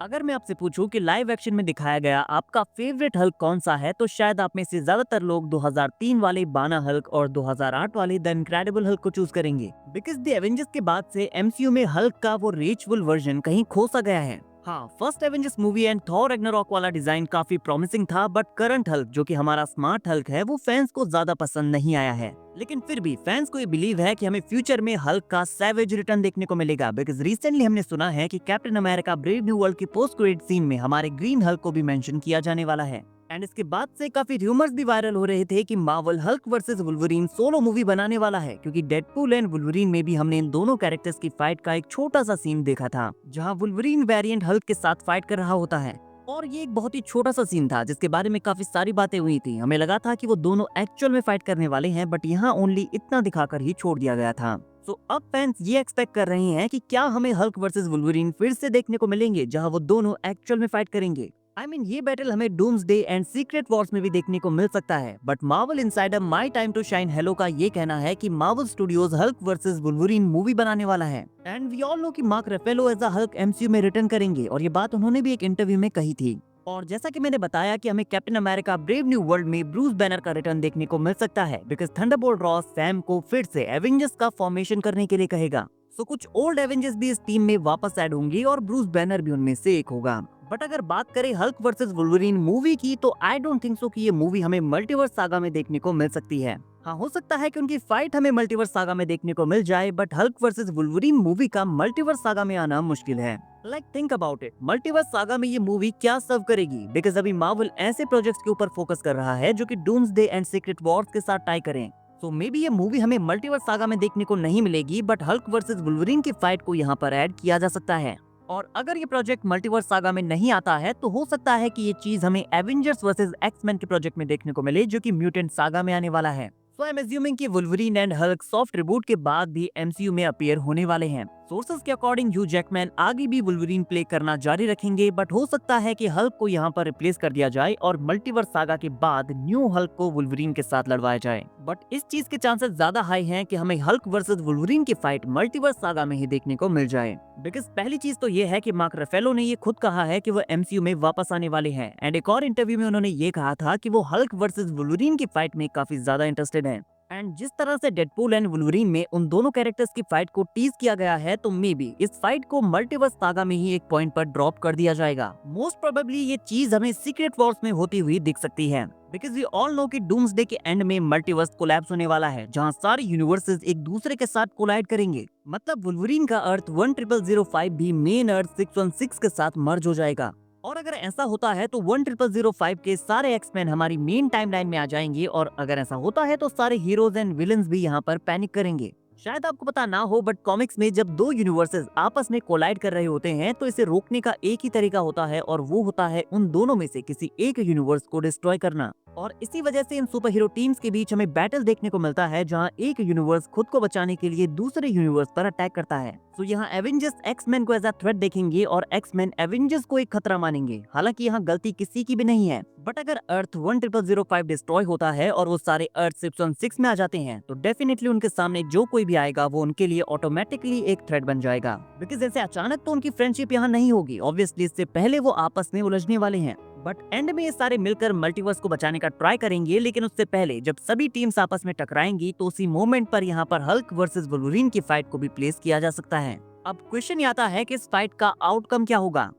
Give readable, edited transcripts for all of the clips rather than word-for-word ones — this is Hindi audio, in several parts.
अगर मैं आपसे पूछूं कि लाइव एक्शन में दिखाया गया आपका फेवरेट हल्क कौन सा है, तो शायद आप में से ज्यादातर लोग 2003 वाले बाना हल्क और 2008 वाले द इनक्रेडिबल हल्क को चूज करेंगे। बिकॉज द एवेंजर्स के बाद से एमसीयू में हल्क का वो रीचफुल वर्जन कहीं खो सा गया है। हाँ, first Avengers movie and Thor Ragnarok वाला डिजाइन काफी प्रॉमिसिंग था, बट करंट हल्क जो कि हमारा स्मार्ट हल्क है वो फैंस को ज्यादा पसंद नहीं आया है। लेकिन फिर भी फैंस को ये बिलीव है कि हमें फ्यूचर में हल्क का सैवेज रिटर्न देखने को मिलेगा। बिकॉज रिसेंटली हमने सुना है कि captain America brave new world की पोस्ट क्रेडिट सीन में हमारे ग्रीन हल्क को भी मेंशन किया जाने वाला है। एंड इसके बाद से काफी र्यूमर्स भी वायरल हो रहे थे कि Marvel Hulk versus Wolverine solo movie बनाने वाला है, क्योंकि डेडपूल एंड वुल्वरीन में भी हमने इन दोनों कैरेक्टर्स की फाइट का एक छोटा सा सीन देखा था, जहां वुल्वरीन वेरिएंट हल्क के साथ फाइट कर रहा होता है। और ये एक बहुत ही छोटा सा सीन था जिसके बारे में काफी सारी बातें हुई थी। हमें लगा था कि वो दोनों एक्चुअल में फाइट करने वाले हैं, बट यहाँ ओनली इतना दिखाकर ही छोड़ दिया गया था। सो अब फैंस ये एक्सपेक्ट कर रहे हैं कि क्या हमें हल्क वर्सेस वुल्वरीन फिर से देखने को मिलेंगे, जहां वो दोनों एक्चुअल में फाइट करेंगे। ये बैटल हमें डूम्सडे एंड सीक्रेट वॉर्स में भी देखने को मिल सकता है। But Marvel insider my time to shine hello का ये कहना है कि Marvel studios Hulk versus Wolverine movie बनाने वाला है। एंड वी ऑल नो कि Mark Ruffalo as a Hulk MCU में रिटर्न करेंगे, और ये बात उन्होंने भी एक इंटरव्यू में कही थी। और जैसा कि मैंने बताया कि हमें captain America brave new world में ब्रूस बैनर का रिटर्न देखने को मिल सकता है, बिकॉज थंडरबोल्ट रॉस सैम को फिर से एवेंजर्स का फॉर्मेशन करने के लिए कहेगा। सो कुछ ओल्ड एवेंजर्स भी इस टीम में वापस ऐड होंगी और ब्रूस बैनर भी उनमें से एक होगा। बट अगर बात करें हल्क वर्सेस वुल्वरीन मूवी की, तो आई डोंट थिंक सो कि ये मूवी हमें मल्टीवर्स सागा में देखने को मिल सकती है। हाँ, हो सकता है कि उनकी फाइट हमें मल्टीवर्स सागा में देखने को मिल जाए, but Hulk versus Wolverine movie का मल्टीवर्स सागा में आना मुश्किल है। Like think about it, multiverse saga में ये मूवी क्या सर्व करेगी? बिकॉज अभी मार्वल ऐसे प्रोजेक्ट्स के ऊपर फोकस कर रहा है जो कि डूम्सडे एंड सीक्रेट वॉर्स के साथ टाई करें। सो मे बी ये मूवी हमें मल्टीवर्स सागा में देखने को नहीं मिलेगी, बट हल्क वर्सेस वुल्वरीन की फाइट को यहाँ पर ऐड किया जा सकता है। और अगर ये प्रोजेक्ट मल्टीवर्स सागा में नहीं आता है, तो हो सकता है कि ये चीज हमें एवेंजर्स वर्सेस एक्स-मैन के प्रोजेक्ट में देखने को मिले, जो कि म्यूटेंट सागा में आने वाला है। सो आई एम अज्यूमिंग कि Wolverine and Hulk soft reboot के बाद भी एमसीयू में अपीयर होने वाले हैं। सोर्सेज के अकॉर्डिंग ह्यू जैकमैन आगे भी वुल्वरीन प्ले करना जारी रखेंगे, बट हो सकता है कि हल्क को यहाँ पर रिप्लेस कर दिया जाए और मल्टीवर्स सागा के बाद न्यू हल्क को वुल्वरीन के साथ लड़वाया जाए। बट इस चीज के चांसेस ज्यादा हाई हैं कि हमें हल्क वर्सेस वुल्वरीन की फाइट मल्टीवर्स सागा में ही देखने को मिल जाए। बिकॉज पहली चीज तो ये है कि मार्क रेफेलो ने ये खुद कहा है कि वो एमसीयू में वापस आने वाले हैं, एंड एक और इंटरव्यू में उन्होंने ये कहा था कि वो हल्क वर्सेस वुल्वरीन की फाइट में काफी ज्यादा इंटरेस्टेड हैं। एंड जिस तरह से डेडपूल एंड वुल्वरीन में उन दोनों कैरेक्टर्स की फाइट को टीज किया गया है, तो मे बी इस फाइट को मल्टीवर्स सागा में ही एक पॉइंट पर ड्रॉप कर दिया जाएगा। मोस्ट प्रोबेबली ये चीज हमें सीक्रेट वॉर्स में होती हुई दिख सकती है, बिकॉज वी ऑल नो कि डूम्सडे के एंड में मल्टीवर्स कोलैप्स होने वाला है, जहां सारे यूनिवर्सेस एक दूसरे के साथ कोलाइड करेंगे। मतलब वुल्वरीन का अर्थ 10005 भी मेन अर्थ 616 के साथ मर्ज हो जाएगा। और अगर ऐसा होता है तो 10005 के सारे एक्समैन हमारी मेन टाइमलाइन में आ जाएंगे, और अगर ऐसा होता है तो सारे हीरोज एंड विलन्स भी यहाँ पर पैनिक करेंगे। शायद आपको पता ना हो, बट कॉमिक्स में जब दो यूनिवर्सेस आपस में कोलाइड कर रहे होते हैं, तो इसे रोकने का एक ही तरीका होता है, और वो होता है उन दोनों में से किसी एक यूनिवर्स को डिस्ट्रॉय करना। और इसी वजह से इन सुपर हीरो टीम्स के बीच हमें बैटल देखने को मिलता है, जहां एक यूनिवर्स खुद को बचाने के लिए दूसरे यूनिवर्स पर अटैक करता है। तो यहाँ एवेंजर्स एक्स-मैन को एज अ थ्रेट देखेंगे और एक्स-मैन एवेंजर्स को एक खतरा मानेंगे। हालांकि यहाँ गलती किसी की भी नहीं है, बट अगर अर्थ 10005 डिस्ट्रॉय होता है और वो सारे अर्थ 616 में आ जाते हैं, तो डेफिनेटली उनके सामने जो कोई भी आएगा वो उनके लिए ऑटोमेटिकली एक थ्रेट बन जाएगा। बिकॉज ऐसे अचानक तो उनकी फ्रेंडशिप यहाँ नहीं होगी, ऑब्वियसली इससे पहले वो आपस में उलझने वाले हैं। बट एंड में ये सारे मिलकर मल्टीवर्स को बचाने का ट्राई करेंगे, लेकिन उससे पहले जब सभी टीम्स आपस में टकराएंगी, तो उसी मोमेंट पर यहाँ पर हल्क वर्सेस वुल्वरीन की फाइट को भी प्लेस किया जा सकता है। अब क्वेश्चन आता है कि इस फाइट का आउटकम क्या होगा।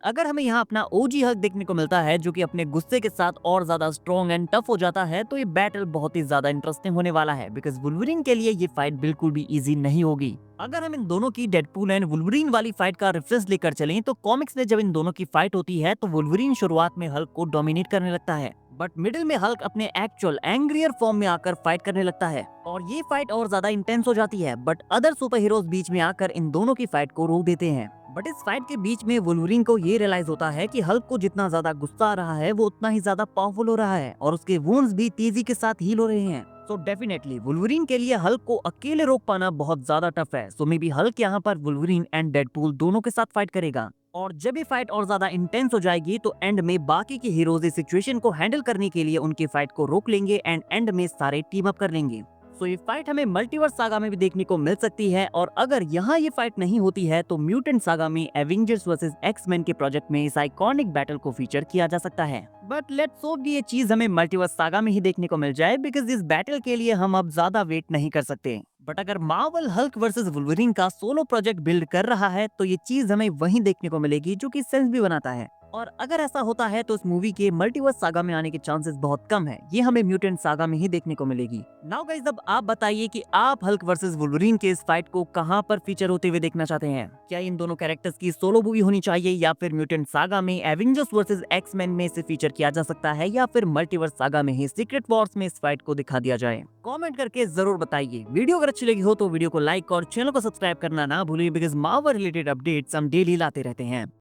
अगर हमें यहाँ अपना ओजी हल्क देखने को मिलता है, जो कि अपने गुस्से के साथ और ज्यादा स्ट्रॉन्ग एंड टफ हो जाता है, तो ये बैटल बहुत ही ज्यादा इंटरेस्टिंग होने वाला है, बिकॉज वुल्वरीन के लिए ये फाइट बिल्कुल भी इजी नहीं होगी। अगर हम इन दोनों की डेडपूल एंड वुल्वरीन वाली फाइट का रेफरेंस लेकर चलें, तो कॉमिक्स में जब इन दोनों की फाइट होती है, तो वुल्वरीन शुरुआत में हल्क को डोमिनेट करने लगता है, बट मिडिल में हल्क अपने एक्चुअल एंग्रियर फॉर्म में आकर फाइट करने लगता है, और ये फाइट और ज्यादा इंटेंस हो जाती है। बट अदर सुपर हीरोज बीच में आकर इन दोनों की फाइट को रोक देते हैं। बट इस फाइट के बीच में वुल्वरीन को ये रियलाइज होता है कि हल्क को जितना ज्यादा गुस्सा आ रहा है, वो उतना ही ज्यादा पावरफुल हो रहा है, और उसके वुंड्स भी तेजी के साथ हील हो रहे हैं। सो डेफिनेटली वुल्वरीन के लिए हल्क को अकेले रोक पाना बहुत ज्यादा टफ है। सो मे बी हल्क यहाँ पर वुल्वरीन एंड डेडपूल दोनों के साथ फाइट करेगा, और जब ये फाइट और ज्यादा इंटेंस हो जाएगी, तो एंड में बाकी के हीरोज इस सिचुएशन को हैंडल करने के लिए उनकी फाइट को रोक लेंगे, एंड एंड में सारे टीम अप कर लेंगे। सो ये फाइट हमें मल्टीवर्स सागा में भी देखने को मिल सकती है, और अगर यहाँ ये फाइट नहीं होती है तो म्यूटेंट सागा में एवेंजर्स वर्सेस एक्स-मैन के प्रोजेक्ट में इस आइकॉनिक बैटल को फीचर किया जा सकता है। बट लेट्स होप ये चीज हमें मल्टीवर्स सागा में ही देखने को मिल जाए, बिकॉज इस बैटल के लिए हम अब ज्यादा वेट नहीं कर सकते। बट अगर मार्वल हल्क वर्सेस वुल्वरीन का सोलो प्रोजेक्ट बिल्ड कर रहा है तो ये चीज हमें वहीं देखने को मिलेगी, जो कि सेंस भी बनाता है। और अगर ऐसा होता है तो इस मूवी के मल्टीवर्स सागा में आने के चांसेस बहुत कम है, ये हमें म्यूटेंट सागा में ही देखने को मिलेगी। नाउ गाइस, अब आप बताइए कि आप हल्क वर्सेस वुल्वरीन के इस फाइट को कहां पर फीचर होते हुए देखना चाहते हैं। क्या इन दोनों कैरेक्टर्स की सोलो मूवी होनी चाहिए, या फिर म्यूटेंट सागा में एवेंजर्स वर्सेस एक्स-मैन में इसे फीचर किया जा सकता है, या फिर मल्टीवर्स सागा में ही सीक्रेट वॉर्स में इस फाइट को दिखा दिया जाए? कमेंट करके जरूर बताइए। वीडियो अगर अच्छी लगी हो तो वीडियो को लाइक और चैनल को सब्सक्राइब करना ना भूलिए, बिकॉज मार्वल रिलेटेड अपडेट्स हम डेली लाते रहते हैं।